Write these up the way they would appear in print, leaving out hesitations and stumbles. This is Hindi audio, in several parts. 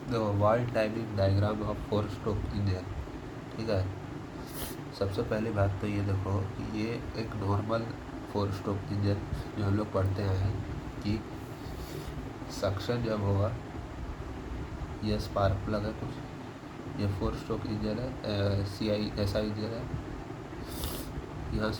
देखो wall timing diagram of 4 stroke engine. ठीक है, सबसे पहली बात तो ये देखो कि ये एक नॉर्मल 4 स्ट्रोक इंजन जो हम लोग पढ़ते हैं कि सक्शन जब होगा, ये स्पार्क प्लग है कुछ, ये 4 स्ट्रोक इंजन है, CI ऐसा इंजन है। यहाँ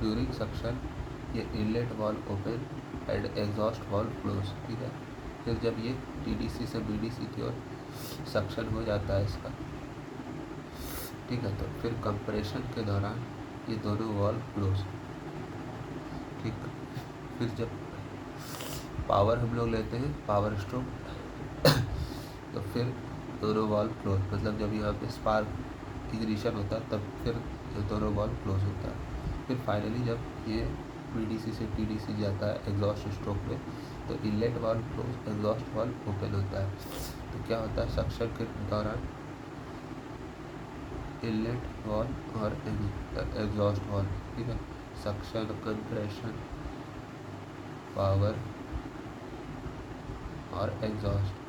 ड्यूरिंग सक्शन ये inlet valve open and exhaust valve close. ठीक है, फिर जब ये TDC से BDC की ओर सक्शन हो जाता है इसका, ठीक है, तो फिर कंप्रेशन के दौरान ये दोनों वाल्व क्लोज। ठीक, फिर जब पावर हम लोग लेते हैं पावर स्ट्रोक तो फिर दोनों वाल्व क्लोज, मतलब जब यहाँ पे स्पार्क इग्निशन होता है तब फिर ये दोनों वाल्व क्लोज होता है। फिर फाइनली जब ये BDC से TDC जाता है एग्जॉस्ट स्ट्रोक में, तो inlet valve close, exhaust valve open होता है। तो क्या होता है सक्शन के दौरान इनलेट वाल्व और एग्जॉस्ट वाल्व, ठीक है, सक्शन, कंप्रेशन, पावर और एग्जॉस्ट।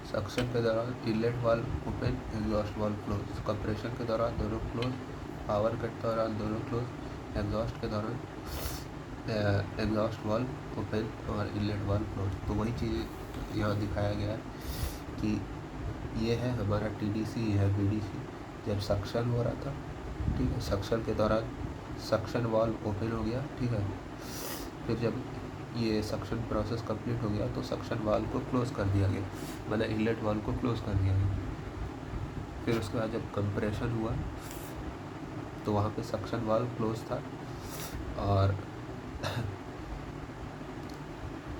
सक्शन के दौरान inlet valve open, exhaust valve close. Compression के दौरान दोनों क्लोज, पावर के दौरान दोनों क्लोज, एग्जॉस्ट के दौरान एग्जॉस्ट वाल्व ओपन और इनलेट वाल्व क्लोज। तो वही चीज़ यहाँ दिखाया गया है कि ये है हमारा TDC, ये है BDC। जब सक्शन हो रहा था, ठीक है, सक्शन के दौरान सक्शन वाल्व ओपन हो गया, ठीक है, फिर जब ये सक्शन प्रोसेस कंप्लीट हो गया तो सक्शन वाल्व को क्लोज कर दिया गया, मतलब इनलेट वाल्व को क्लोज कर दिया गया। फिर उसके बाद जब कंप्रेशन हुआ तो वहाँ पे सक्शन वाल्व क्लोज था और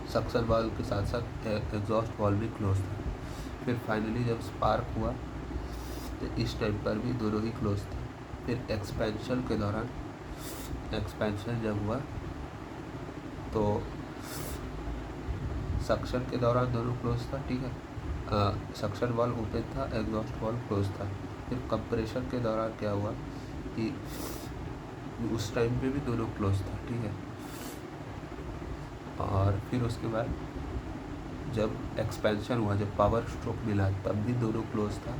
सक्शन वाल्व के साथ साथ एग्जॉस्ट वाल्व भी क्लोज था। फिर फाइनली जब स्पार्क हुआ तो इस टाइम पर भी दोनों ही क्लोज थे। फिर एक्सपेंशन के दौरान, एक्सपेंशन जब हुआ तो सक्शन के दौरान दोनों क्लोज था, ठीक है, सक्शन वाल्व ओपन था, एग्जॉस्ट वाल्व क्लोज था। फिर कंप्रेशन के दौरान क्या हुआ कि उस टाइम पे भी दोनों क्लोज था, ठीक है, और फिर उसके बाद जब एक्सपेंशन हुआ, जब पावर स्ट्रोक मिला तब भी दोनों क्लोज था,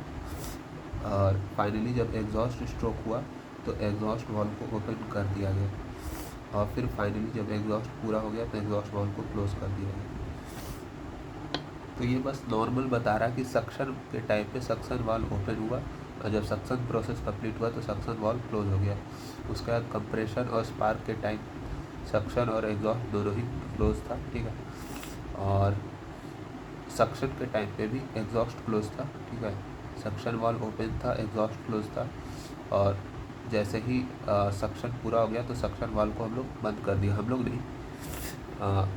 और फाइनली जब एग्जॉस्ट स्ट्रोक हुआ तो एग्जॉस्ट वाल्व को ओपन कर दिया गया, और फिर फाइनली जब एग्जॉस्ट पूरा हो गया तो एग्जॉस्ट वाल्व को क्लोज कर दिया गया। तो ये बस नॉर्मल बता रहा है कि सक्शन के टाइम पे सक्शन वाल्व ओपन हुआ और जब सक्शन प्रोसेस कंप्लीट हुआ तो सक्शन वाल्व क्लोज हो गया। उसके बाद कंप्रेशन और स्पार्क के टाइम सक्शन और एग्जॉस्ट दोनों ही क्लोज था, ठीक है, और सक्शन के टाइम पे भी एग्जॉस्ट क्लोज था, ठीक है, सक्शन वाल्व ओपन था, एग्जॉस्ट क्लोज था, और जैसे ही सक्शन पूरा हो गया तो सक्शन वाल्व को हम लोग बंद कर दिया। हम लोग नहीं,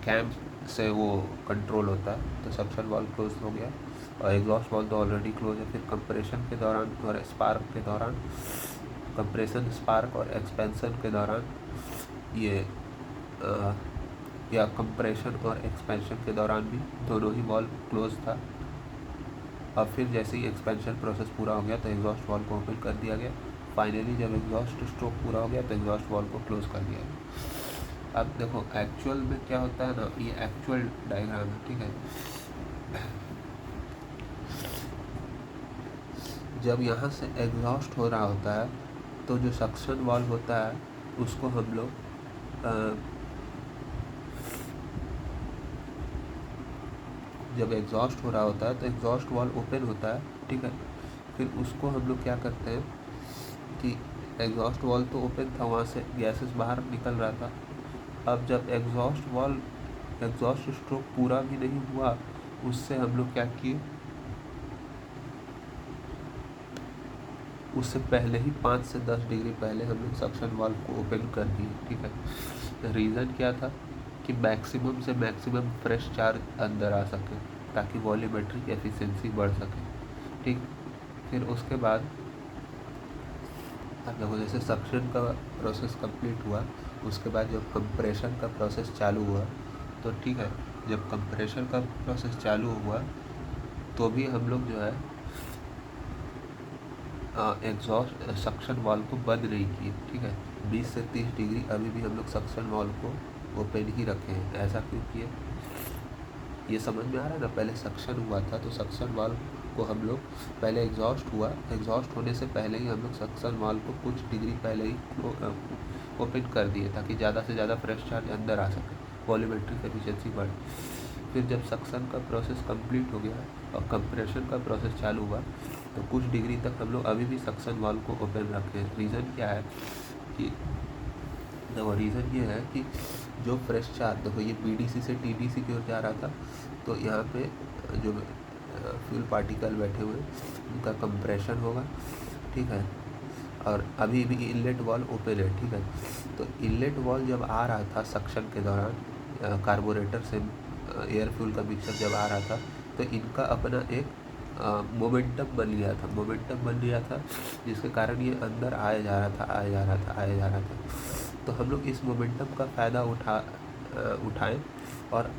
कैम से वो कंट्रोल होता है, तो सक्शन वाल्व क्लोज हो गया और एग्जॉस्ट वाल्व तो ऑलरेडी क्लोज है। फिर कंप्रेशन के दौरान और स्पार्क के दौरान, कंप्रेशन, स्पार्क और एक्सपेंशन के दौरान ये या कंप्रेशन और एक्सपेंशन के दौरान भी दोनों ही वाल्व क्लोज था। और फिर जैसे ही एक्सपेंशन प्रोसेस पूरा हो गया तो एग्जॉस्ट वाल्व को ओपन कर दिया गया। फाइनली जब एग्जॉस्ट स्ट्रोक पूरा हो गया तो एग्जॉस्ट वाल्व को क्लोज कर दिया गया। अब देखो एक्चुअल में क्या होता है ना, ये एक्चुअल डायग्राम है, ठीक है। जब यहाँ से एग्जॉस्ट हो रहा होता है तो जो सक्शन वाल्व होता है उसको हम लोग जब एग्जॉस्ट हो रहा होता है तो एग्जॉस्ट वाल्व ओपन होता है, ठीक है। फिर उसको हम लोग क्या करते हैं कि एग्जॉस्ट वाल्व तो ओपन था, वहाँ से गैसेस बाहर निकल रहा था। अब जब एग्जॉस्ट स्ट्रोक पूरा भी नहीं हुआ, उससे हम लोग क्या किए, उससे पहले ही 5 से 10 डिग्री पहले हम लोग सक्शन वाल्व को ओपन कर दिए, ठीक है। रीज़न क्या था कि मैक्सिमम से मैक्सिमम फ्रेश चार्ज अंदर आ सके ताकि वॉल्यूमेट्रिक एफिशिएंसी बढ़ सके, ठीक। फिर उसके बाद अब देखो जैसे सक्शन का प्रोसेस कंप्लीट हुआ, उसके बाद जब कंप्रेशन का प्रोसेस चालू हुआ तो ठीक है, जब कंप्रेशन का प्रोसेस चालू हुआ तो भी हम लोग जो है एग्जॉस्ट सक्शन वाल्व को बंद नहीं किए, ठीक है। 20 से 30 डिग्री अभी भी हम लोग सक्शन वाल्व को ओपन ही रखे हैं। ऐसा क्यों किए, ये समझ में आ रहा है ना। पहले सक्शन हुआ था तो सक्शन वाल्व को हम लोग पहले एग्जॉस्ट हुआ, एग्जॉस्ट होने से पहले ही हम लोग सक्शन वाल्व को कुछ डिग्री पहले ही ओपन कर दिए ताकि ज़्यादा से ज़्यादा फ्रेश चार्ज अंदर आ सके, वॉल्यूमेट्रिक एफिशिएंसी बढ़े। फिर जब सक्शन का प्रोसेस कंप्लीट हो गया और कंप्रेशन का प्रोसेस चालू हुआ तो कुछ डिग्री तक हम लोग अभी भी सक्शन वाल्व को ओपन रखे हैं। रीज़न क्या है कि देखो, रीज़न ये है कि जो फ्रेश चार्ज, देखो ये BDC से TDC की ओर जा रहा था तो यहाँ पे जो फ्यूल पार्टिकल बैठे हुए उनका कंप्रेशन होगा, ठीक है। और अभी भी इनलेट वाल्व ओपन है, ठीक है। तो इनलेट वाल्व जब आ रहा था सक्शन के दौरान कार्बोरेटर से एयर फ्यूल का मिक्सचर जब आ रहा था तो इनका अपना एक मोमेंटम बन गया था जिसके कारण ये अंदर आया जा रहा था। तो हम लोग इस मोमेंटम का फ़ायदा उठाएं और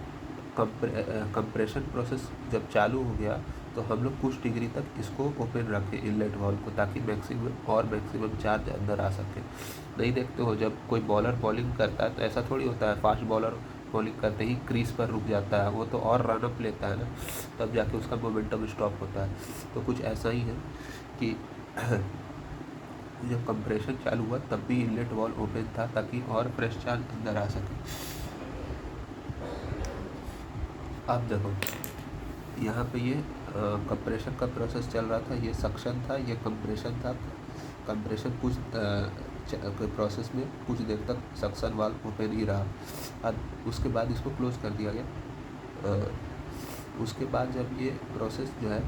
कंप्रेशन प्रोसेस जब चालू हो गया तो हम लोग कुछ डिग्री तक इसको ओपन रखें इनलेट वाल्व को, ताकि मैक्सिमम चार्ज अंदर आ सके। नहीं देखते हो जब कोई बॉलर बॉलिंग करता है तो ऐसा थोड़ी होता है फास्ट बॉलर बॉलिंग करते ही क्रीज पर रुक जाता है, वो तो और रनअप लेता है ना, तब जाके उसका मोमेंटम स्टॉप होता है। तो कुछ ऐसा ही है कि जब कंप्रेशन चालू हुआ तब भी इनलेट वाल्व ओपन था ताकि और फ्रेश चार्ज अंदर आ सके। अब देखो यहाँ पे ये कंप्रेशन का प्रोसेस चल रहा था, ये सक्शन था, ये कंप्रेशन था। कंप्रेशन कुछ प्रोसेस में कुछ देर तक सक्शन वाल्व ओपन ही रहा। अब उसके बाद इसको क्लोज कर दिया गया। उसके बाद जब ये प्रोसेस जो है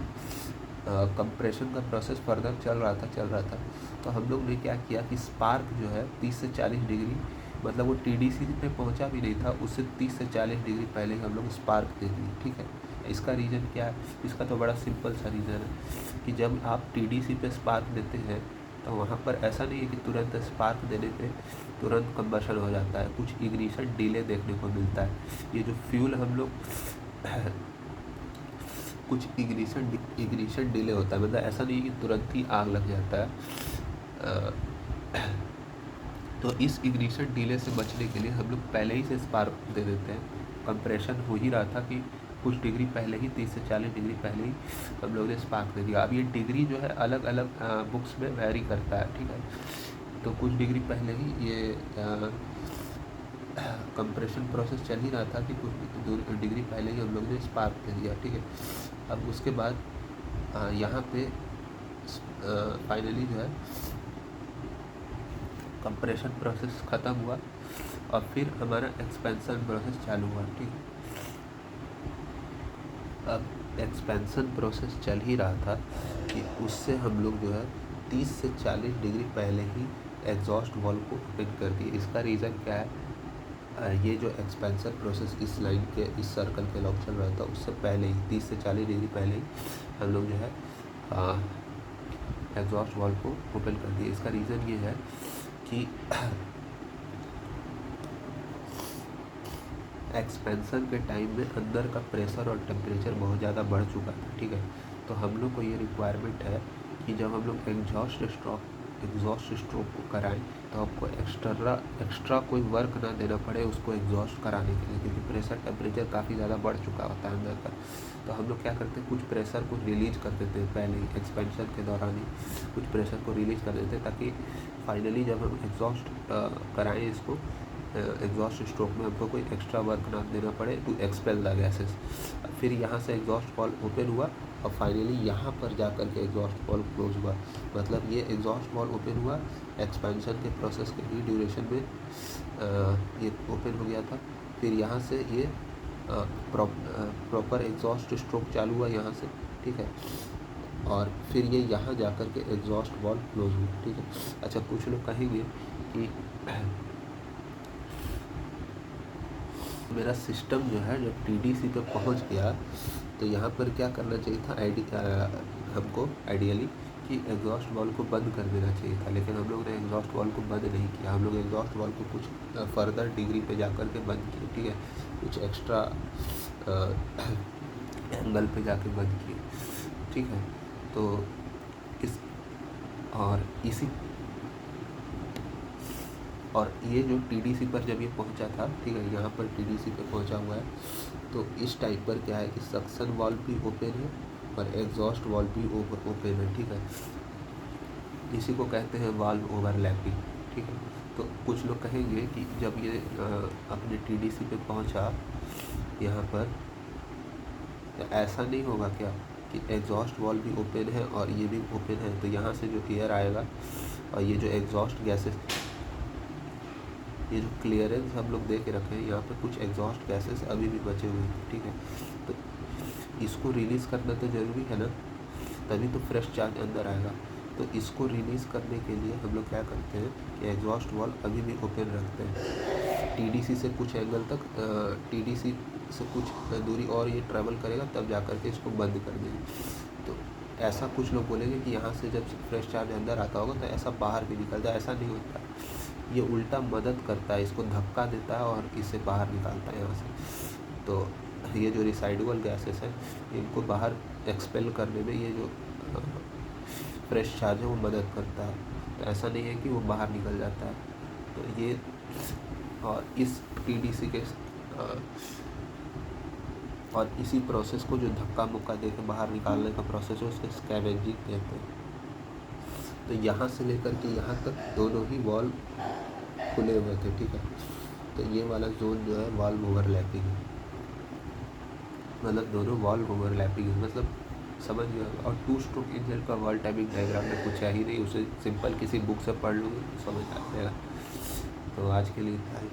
कंप्रेशन का प्रोसेस फर्दर चल रहा था तो हम लोग ने क्या किया कि स्पार्क जो है 30 से 40 डिग्री, मतलब वो TDC पे पहुंचा भी नहीं था, उससे 30 से 40 डिग्री पहले ही हम लोग स्पार्क दे दिए, ठीक है। इसका रीज़न क्या है, इसका तो बड़ा सिंपल सा रीज़न है कि जब आप TDC पे स्पार्क देते हैं तो वहाँ पर ऐसा नहीं है कि तुरंत स्पार्क देने पे तुरंत कंबशन हो जाता है, कुछ इग्निशन डिले देखने को मिलता है। ये जो फ्यूल हम लोग कुछ इग्निशन डिले होता है, मतलब ऐसा नहीं है कि तुरंत ही आग लग जाता है। तो इस इग्निशन डिले से बचने के लिए हम लोग पहले ही से स्पार्क दे देते हैं। कंप्रेशन हो ही रहा था कि कुछ डिग्री पहले ही 30 से 40 डिग्री पहले ही हम लोग ने स्पार्क दे दिया। अब ये डिग्री जो है अलग अलग बुक्स में वेरी करता है, ठीक है। तो कुछ डिग्री पहले ही ये कंप्रेशन प्रोसेस चल ही रहा था कि कुछ डिग्री पहले ही हम लोग ने स्पार्क दे दिया, ठीक है। अब उसके बाद यहाँ पे फाइनली जो है कंप्रेशन प्रोसेस ख़त्म हुआ और फिर हमारा एक्सपेंशन प्रोसेस चालू हुआ, ठीक है। अब एक्सपेंशन प्रोसेस चल ही रहा था कि उससे हम लोग जो है 30 से 40 डिग्री पहले ही एग्जॉस्ट वाल्व को ओपन कर दिए। इसका रीज़न क्या है, ये जो एक्सपेंशन प्रोसेस इस लाइन के इस सर्कल के लॉक चल रहा था उससे पहले ही 30 से 40 डिग्री पहले ही हम लोग जो है एग्जॉस्ट वाल्व को ओपन कर दिए। इसका रीज़न ये है कि एक्सपेंशन के टाइम में अंदर का प्रेशर और टेम्परेचर बहुत ज़्यादा बढ़ चुका था, ठीक है। तो हम लोग को ये रिक्वायरमेंट है कि जब हम लोग एग्जॉस्ट स्ट्रोक को कराएं तो आपको एक्स्ट्रा कोई वर्क ना देना पड़े उसको एग्जॉस्ट कराने के लिए, क्योंकि प्रेशर टेम्परेचर काफ़ी ज़्यादा बढ़ चुका होता है अंदर का। तो हम लोग क्या करते हैं, कुछ प्रेशर को रिलीज कर देते हैं पहले ही, एक्सपेंशन के दौरान ही कुछ प्रेशर को रिलीज कर देते हैं ताकि फाइनली जब हम एग्जॉस्ट कराएँ इसको एग्जॉस्ट स्ट्रोक में हमको कोई एक्स्ट्रा वर्क ना देना पड़े टू एक्सपेल द गैसेस। फिर यहाँ से एग्जॉस्ट वाल्व ओपन हुआ और फाइनली यहाँ पर जाकर के एग्जॉस्ट वाल्व क्लोज हुआ। मतलब ये एग्जॉस्ट वाल्व ओपन हुआ, एक्सपेंशन के प्रोसेस के ही ड्यूरेशन में ये ओपन हो गया था। फिर यहाँ से ये प्रॉपर एग्जॉस्ट स्ट्रोक चालू हुआ यहाँ से, ठीक है। और फिर ये यहाँ जाकर के एग्जॉस्ट वाल्व क्लोज हुआ, ठीक है। अच्छा, कुछ लोग कहेंगे कि मेरा सिस्टम जो है जब TDC पे पहुंच गया तो यहाँ पर क्या करना चाहिए था, हमको आइडियली कि एग्जॉस्ट वाल्व को बंद कर देना चाहिए था, लेकिन हम लोग ने एग्जॉस्ट वाल्व को बंद नहीं किया। हम लोग एग्जॉस्ट वाल्व को कुछ फर्दर डिग्री पे जाकर के बंद किए, ठीक है, कुछ एक्स्ट्रा एंगल पे जाके बंद किए, ठीक है। तो और ये जो टीडीसी पर जब ये पहुंचा था, ठीक है, यहाँ पर टीडीसी पे पहुंचा हुआ है, तो इस टाइप पर क्या है कि सक्शन वाल्व भी ओपन है और एग्जॉस्ट वाल्व भी ओपन है, ठीक है। इसी को कहते हैं वाल्व ओवरलैपिंग, ठीक है। तो कुछ लोग कहेंगे कि जब ये अपने टीडीसी पे पहुंचा यहाँ पर, तो ऐसा नहीं होगा क्या कि एग्जॉस्ट वाल्व भी ओपन है और ये भी ओपन है, तो यहाँ से जो एयर आएगा और ये जो एग्जॉस्ट गैसेस, ये जो क्लियरेंस हम लोग दे के रखे हैं, यहाँ पर कुछ एग्जॉस्ट गैसेस अभी भी बचे हुए हैं, ठीक है। तो इसको रिलीज़ करना तो ज़रूरी है ना, तभी तो फ्रेश चार्ज अंदर आएगा। तो इसको रिलीज़ करने के लिए हम लोग क्या करते हैं कि एग्जॉस्ट वाल्व अभी भी ओपन रखते हैं, टीडीसी से कुछ एंगल तक, टीडीसी से कुछ दूरी और ये ट्रैवल करेगा, तब जा कर के इसको बंद कर देंगे। तो ऐसा कुछ लोग बोलेंगे कि यहाँ से जब फ्रेश चार्ज अंदर आता होगा तो ऐसा बाहर भी निकलता है, ऐसा नहीं होता। ये उल्टा मदद करता है, इसको धक्का देता है और इसे बाहर निकालता है यहाँ से। तो ये जो रिसाइडुअल गैसेस हैं, इनको बाहर एक्सपेल करने में ये जो फ्रेश चार्ज है वो मदद करता है। तो ऐसा नहीं है कि वो बाहर निकल जाता है। तो ये और इस टीडीसी के और इसी प्रोसेस को जो धक्का मुक्का दे के बाहर निकालने का प्रोसेस है, उसको स्कैवेंजिंग कहते हैं। तो यहाँ से लेकर के यहाँ तक दोनों ही वॉल्व खुले हुए थे, ठीक है। तो ये वाला जोन जो है वाल्व ओवरलैपिंग है, मतलब दोनों वाल्व ओवरलैपिंग है, मतलब समझ गया। और 2 स्ट्रोक इंजन का वॉल्व टाइमिंग डायग्राम में कुछ है ही नहीं, उसे सिंपल किसी बुक से पढ़ लूँगी तो समझ आ जाएगा। तो आज के लिए इतना ही।